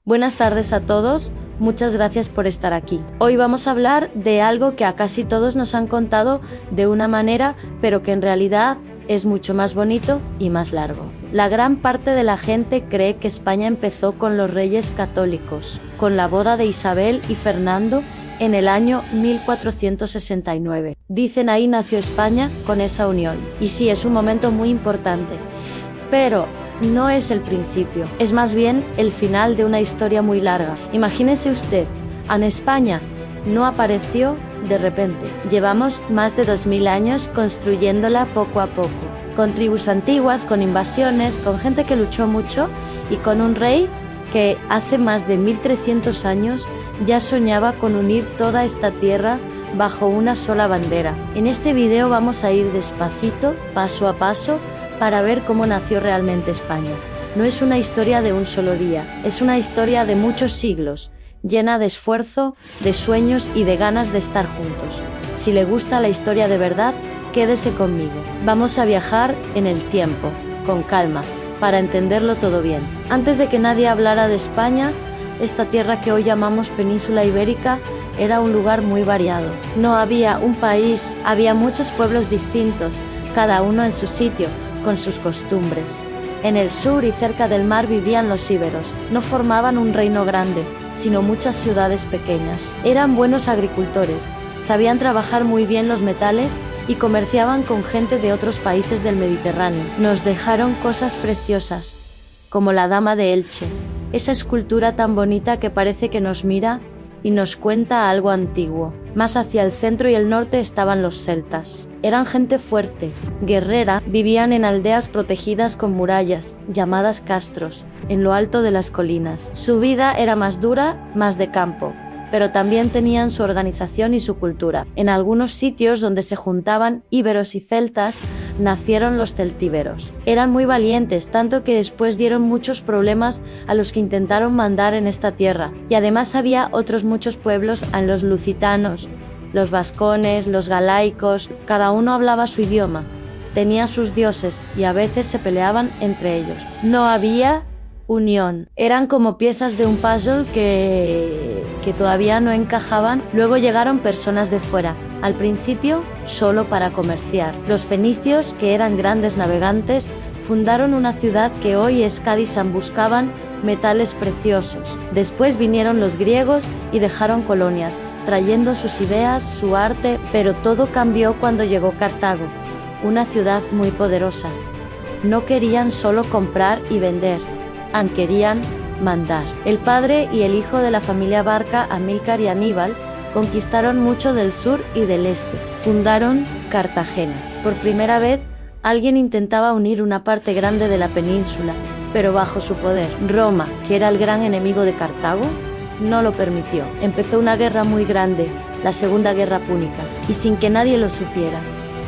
Buenas tardes a todos, muchas gracias por estar aquí. Hoy vamos a hablar de algo que a casi todos nos han contado de una manera, pero que en realidad es mucho más bonito y más largo. La gran parte de la gente cree que España empezó con los reyes católicos, con la boda de Isabel y Fernando en el año 1469. Dicen ahí nació España con esa unión. Y sí, es un momento muy importante, pero no es el principio, es más bien el final de una historia muy larga. Imagínese usted, en España no apareció de repente. Llevamos más de 2000 años construyéndola poco a poco, con tribus antiguas, con invasiones, con gente que luchó mucho y con un rey que hace más de 1300 años ya soñaba con unir toda esta tierra bajo una sola bandera. En este video vamos a ir despacito, paso a paso, para ver cómo nació realmente España. No es una historia de un solo día, es una historia de muchos siglos, llena de esfuerzo, de sueños y de ganas de estar juntos. Si le gusta la historia de verdad, quédese conmigo. Vamos a viajar en el tiempo, con calma, para entenderlo todo bien. Antes de que nadie hablara de España, esta tierra que hoy llamamos Península Ibérica era un lugar muy variado. No había un país, había muchos pueblos distintos, cada uno en su sitio, con sus costumbres. En el sur y cerca del mar vivían los íberos. No formaban un reino grande, sino muchas ciudades pequeñas. Eran buenos agricultores, sabían trabajar muy bien los metales y comerciaban con gente de otros países del Mediterráneo. Nos dejaron cosas preciosas, como la Dama de Elche, esa escultura tan bonita que parece que nos mira y nos cuenta algo antiguo. Más hacia el centro y el norte estaban los celtas. Eran gente fuerte, guerrera, vivían en aldeas protegidas con murallas, llamadas castros, en lo alto de las colinas. Su vida era más dura, más de campo, pero también tenían su organización y su cultura. En algunos sitios donde se juntaban íberos y celtas, nacieron los celtíberos. Eran muy valientes, tanto que después dieron muchos problemas a los que intentaron mandar en esta tierra, y además había otros muchos pueblos, en los lusitanos, los vascones, los galaicos, cada uno hablaba su idioma, tenía sus dioses y a veces se peleaban entre ellos. No había unión, eran como piezas de un puzzle que todavía no encajaban. Luego llegaron personas de fuera, al principio solo para comerciar. Los fenicios, que eran grandes navegantes, fundaron una ciudad que hoy es Cádiz. Buscaban metales preciosos. Después vinieron los griegos y dejaron colonias, trayendo sus ideas, su arte, pero todo cambió cuando llegó Cartago, una ciudad muy poderosa. No querían solo comprar y vender, querían mandar. El padre y el hijo de la familia Barca, Amílcar y Aníbal, conquistaron mucho del sur y del este. Fundaron Cartagena. Por primera vez, alguien intentaba unir una parte grande de la península, pero bajo su poder. Roma, que era el gran enemigo de Cartago, no lo permitió. Empezó una guerra muy grande, la Segunda Guerra Púnica, y sin que nadie lo supiera.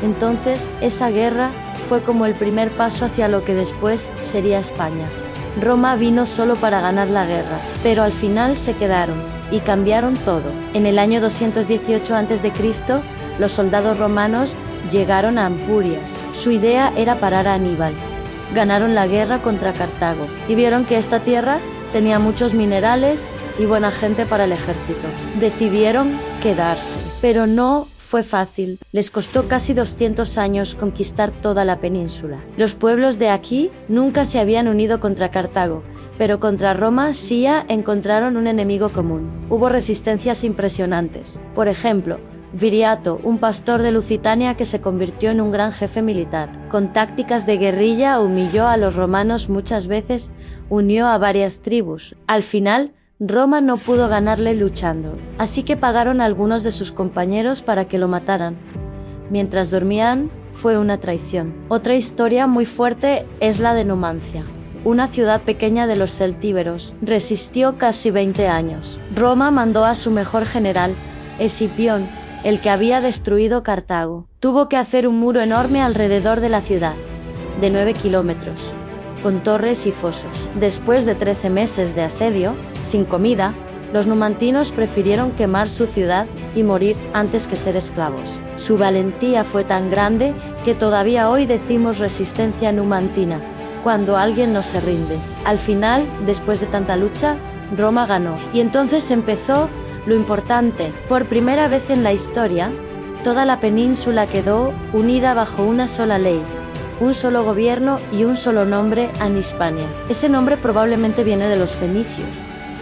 Entonces, esa guerra fue como el primer paso hacia lo que después sería España. Roma vino solo para ganar la guerra, pero al final se quedaron y cambiaron todo. En el año 218 a.C., los soldados romanos llegaron a Ampurias. Su idea era parar a Aníbal. Ganaron la guerra contra Cartago y vieron que esta tierra tenía muchos minerales y buena gente para el ejército. Decidieron quedarse, pero no fue fácil. Les costó casi 200 años conquistar toda la península. Los pueblos de aquí nunca se habían unido contra Cartago, pero contra Roma sí encontraron un enemigo común. Hubo resistencias impresionantes. Por ejemplo, Viriato, un pastor de Lusitania que se convirtió en un gran jefe militar. Con tácticas de guerrilla humilló a los romanos muchas veces, unió a varias tribus. Al final, Roma no pudo ganarle luchando, así que pagaron a algunos de sus compañeros para que lo mataran. Mientras dormían, fue una traición. Otra historia muy fuerte es la de Numancia, una ciudad pequeña de los celtíberos. Resistió casi 20 años. Roma mandó a su mejor general, Escipión, el que había destruido Cartago. Tuvo que hacer un muro enorme alrededor de la ciudad, de 9 kilómetros. Con torres y fosos. Después de 13 meses de asedio, sin comida, los numantinos prefirieron quemar su ciudad y morir antes que ser esclavos. Su valentía fue tan grande que todavía hoy decimos resistencia numantina, cuando alguien no se rinde. Al final, después de tanta lucha, Roma ganó. Y entonces empezó lo importante. Por primera vez en la historia, toda la península quedó unida bajo una sola ley, un solo gobierno y un solo nombre en Hispania. Ese nombre probablemente viene de los fenicios.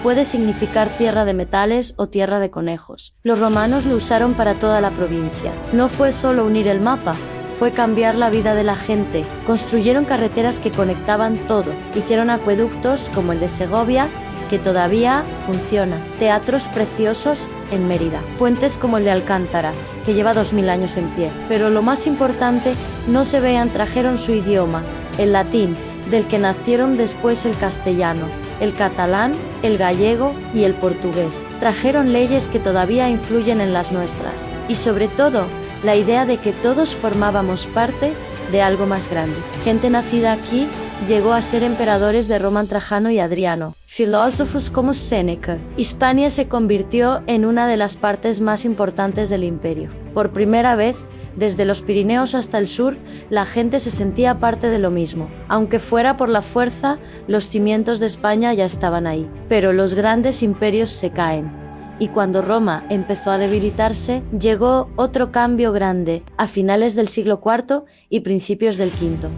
Puede significar tierra de metales o tierra de conejos. Los romanos lo usaron para toda la provincia. No fue solo unir el mapa, fue cambiar la vida de la gente. Construyeron carreteras que conectaban todo. Hicieron acueductos como el de Segovia, que todavía funciona. Teatros preciosos en Mérida. Puentes como el de Alcántara, que lleva 2000 años en pie. Pero lo más importante, no se vean, trajeron su idioma, el latín, del que nacieron después el castellano, el catalán, el gallego y el portugués. Trajeron leyes que todavía influyen en las nuestras. Y sobre todo, la idea de que todos formábamos parte de algo más grande. Gente nacida aquí llegó a ser emperadores de Roma, Trajano y Adriano, filósofos como Séneca. Hispania se convirtió en una de las partes más importantes del imperio. Por primera vez, desde los Pirineos hasta el sur, la gente se sentía parte de lo mismo. Aunque fuera por la fuerza, los cimientos de España ya estaban ahí. Pero los grandes imperios se caen. Y cuando Roma empezó a debilitarse, llegó otro cambio grande, a finales del siglo IV y principios del V.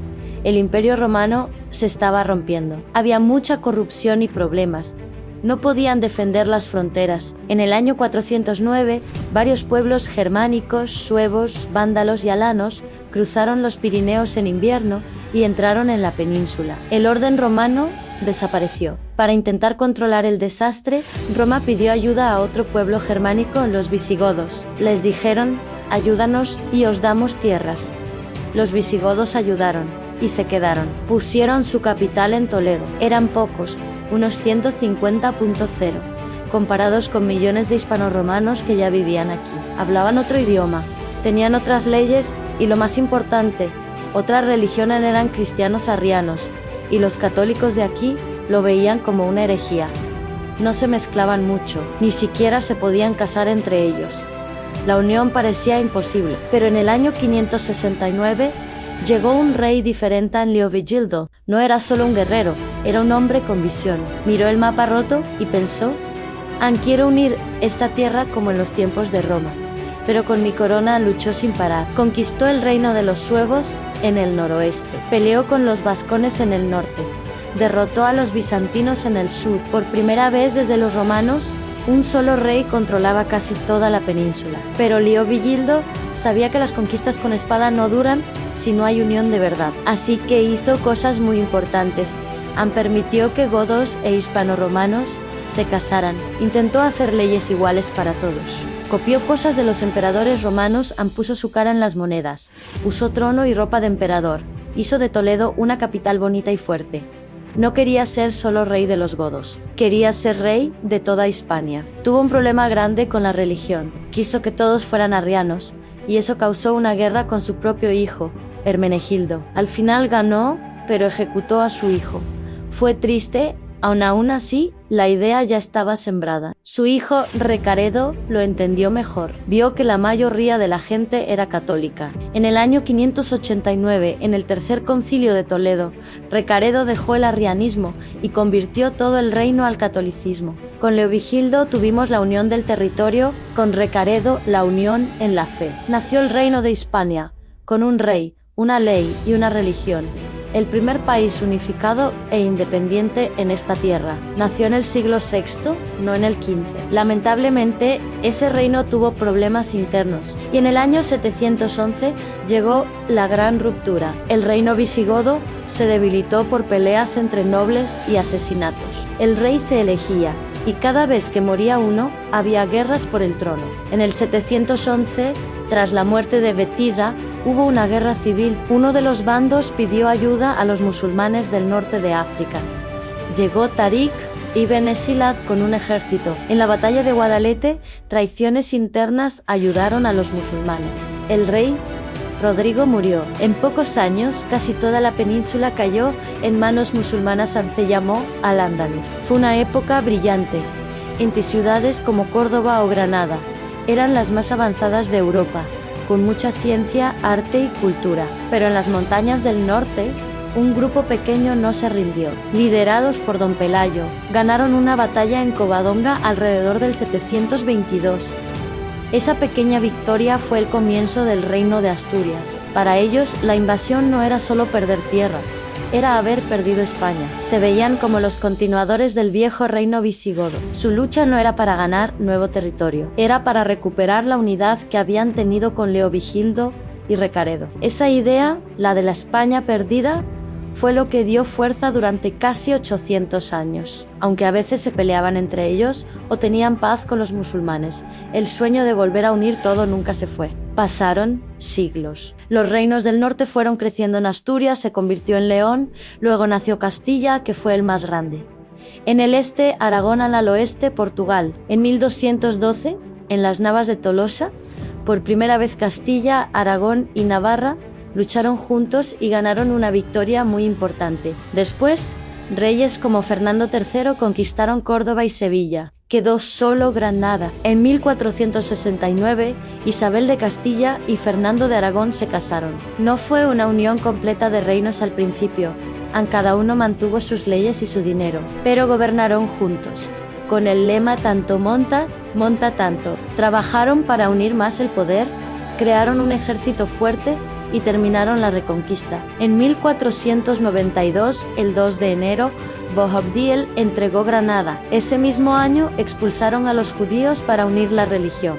El Imperio Romano se estaba rompiendo. Había mucha corrupción y problemas. No podían defender las fronteras. En el año 409, varios pueblos germánicos, suevos, vándalos y alanos cruzaron los Pirineos en invierno y entraron en la península. El orden romano desapareció. Para intentar controlar el desastre, Roma pidió ayuda a otro pueblo germánico, los visigodos. Les dijeron: ayúdanos y os damos tierras. Los visigodos ayudaron y se quedaron. Pusieron su capital en Toledo. Eran pocos, unos 150.0, comparados con millones de hispanoromanos que ya vivían aquí. Hablaban otro idioma, tenían otras leyes y, lo más importante, otra religión. Eran cristianos arrianos, y los católicos de aquí lo veían como una herejía. No se mezclaban mucho, ni siquiera se podían casar entre ellos. La unión parecía imposible. Pero en el año 569 llegó un rey diferente en Leovigildo. No era solo un guerrero, era un hombre con visión. Miró el mapa roto y pensó: quiero unir esta tierra como en los tiempos de Roma. Pero con mi corona luchó sin parar. Conquistó el reino de los suevos en el noroeste. Peleó con los vascones en el norte. Derrotó a los bizantinos en el sur. Por primera vez desde los romanos, un solo rey controlaba casi toda la península. Pero Leovigildo sabía que las conquistas con espada no duran si no hay unión de verdad. Así que hizo cosas muy importantes. Permitió que godos e hispanoromanos se casaran. Intentó hacer leyes iguales para todos. Copió cosas de los emperadores romanos. Puso su cara en las monedas. Usó trono y ropa de emperador. Hizo de Toledo una capital bonita y fuerte. No quería ser solo rey de los godos, quería ser rey de toda Hispania. Tuvo un problema grande con la religión. Quiso que todos fueran arrianos, y eso causó una guerra con su propio hijo, Hermenegildo. Al final ganó, pero ejecutó a su hijo. Fue triste, aún así, la idea ya estaba sembrada. Su hijo, Recaredo, lo entendió mejor. Vio que la mayoría de la gente era católica. En el año 589, en el tercer concilio de Toledo, Recaredo dejó el arrianismo y convirtió todo el reino al catolicismo. Con Leovigildo tuvimos la unión del territorio, con Recaredo la unión en la fe. Nació el reino de Hispania, con un rey, una ley y una religión. El primer país unificado e independiente en esta tierra. Nació en el siglo VI, no en el XV. Lamentablemente, ese reino tuvo problemas internos, y en el año 711 llegó la gran ruptura. El reino visigodo se debilitó por peleas entre nobles y asesinatos. El rey se elegía, y cada vez que moría uno, había guerras por el trono. En el 711, tras la muerte de Betisa, hubo una guerra civil. Uno de los bandos pidió ayuda a los musulmanes del norte de África. Llegó Tarik ibn Esilad con un ejército. En la batalla de Guadalete, traiciones internas ayudaron a los musulmanes. El rey Rodrigo murió. En pocos años, casi toda la península cayó en manos musulmanas. Se llamó Al-Ándalus. Fue una época brillante. Entre ciudades como Córdoba o Granada, eran las más avanzadas de Europa, con mucha ciencia, arte y cultura. Pero en las montañas del norte, un grupo pequeño no se rindió. Liderados por don Pelayo, ganaron una batalla en Covadonga alrededor del 722. Esa pequeña victoria fue el comienzo del reino de Asturias. Para ellos, la invasión no era solo perder tierra, era haber perdido España. Se veían como los continuadores del viejo reino visigodo. Su lucha no era para ganar nuevo territorio, era para recuperar la unidad que habían tenido con Leovigildo y Recaredo. Esa idea, la de la España perdida, fue lo que dio fuerza durante casi 800 años. Aunque a veces se peleaban entre ellos o tenían paz con los musulmanes, el sueño de volver a unir todo nunca se fue. Pasaron siglos. Los reinos del norte fueron creciendo en Asturias, se convirtió en León, luego nació Castilla, que fue el más grande. En el este, Aragón, al oeste, Portugal. En 1212, en las Navas de Tolosa, por primera vez Castilla, Aragón y Navarra lucharon juntos y ganaron una victoria muy importante. Después, reyes como Fernando III conquistaron Córdoba y Sevilla. Quedó solo Granada. En 1469, Isabel de Castilla y Fernando de Aragón se casaron. No fue una unión completa de reinos al principio, cada uno mantuvo sus leyes y su dinero, pero gobernaron juntos. Con el lema tanto monta, monta tanto. Trabajaron para unir más el poder, crearon un ejército fuerte y terminaron la reconquista. En 1492, el 2 de enero, Boabdil entregó Granada. Ese mismo año expulsaron a los judíos para unir la religión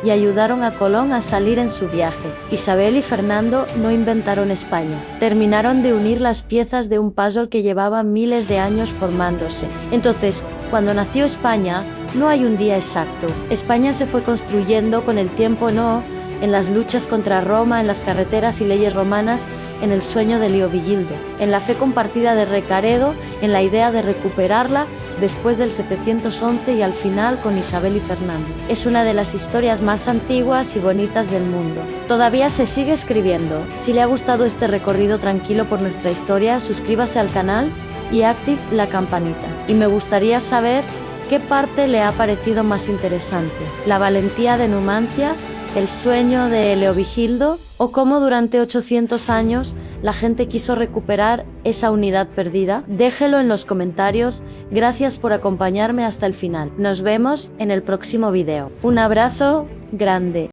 y ayudaron a Colón a salir en su viaje. Isabel y Fernando no inventaron España, terminaron de unir las piezas de un puzzle que llevaba miles de años formándose. Entonces, cuando nació España, no hay un día exacto. España se fue construyendo con el tiempo, en las luchas contra Roma, en las carreteras y leyes romanas, en el sueño de Leovigildo, en la fe compartida de Recaredo, en la idea de recuperarla después del 711 y al final con Isabel y Fernando. Es una de las historias más antiguas y bonitas del mundo. Todavía se sigue escribiendo. Si le ha gustado este recorrido tranquilo por nuestra historia, suscríbase al canal y active la campanita. Y me gustaría saber qué parte le ha parecido más interesante: la valentía de Numancia, el sueño de Leovigildo, o cómo durante 800 años la gente quiso recuperar esa unidad perdida. Déjelo en los comentarios. Gracias por acompañarme hasta el final. Nos vemos en el próximo video. Un abrazo grande.